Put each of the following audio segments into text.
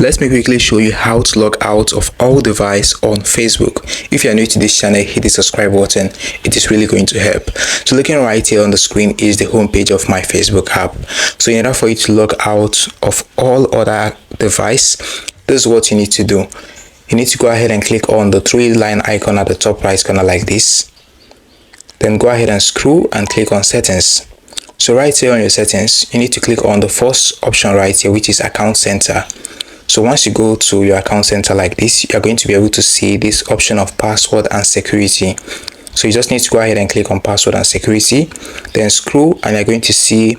Let me quickly show you how to log out of all devices on Facebook. If you are new to this channel, hit the subscribe button. It is really going to help. So looking right here on the screen is the home page of my Facebook app. So in order for you to log out of all other devices, this is what you need to do. You need to go ahead and click on the three-line icon at the top right corner like this. Then go ahead and scroll and click on settings. So right here on your settings, you need to click on the first option right here, which is account center. So once you go to your account center like this, you are going to be able to see this option of password and security. So you just need to go ahead and click on password and security, then scroll and you're going to see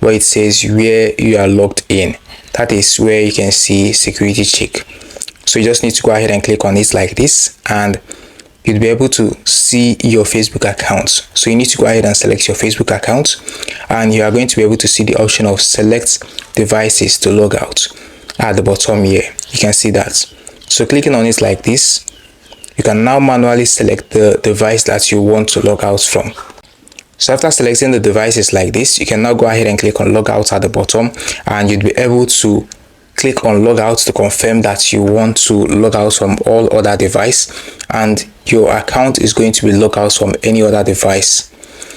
where it says where you are logged in. That is where you can see security check. So you just need to go ahead and click on it like this and you'll be able to see your Facebook account. So you need to go ahead and select your Facebook account and you are going to be able to see the option of select devices to log out at the bottom here. You can see that. So clicking on it like this, you can now manually select the device that you want to log out from. So after selecting the devices like this, you can now go ahead and click on log out at the bottom and you'll be able to click on log out to confirm that you want to log out from all other devices and your account is going to be logged out from any other device.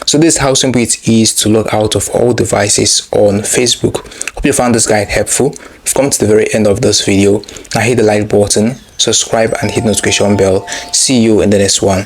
So this is how simple it is to log out of all devices on Facebook. Hope you found this guide helpful. We've come to the very end of this video. Now hit the like button, subscribe and hit notification bell. See you in the next one.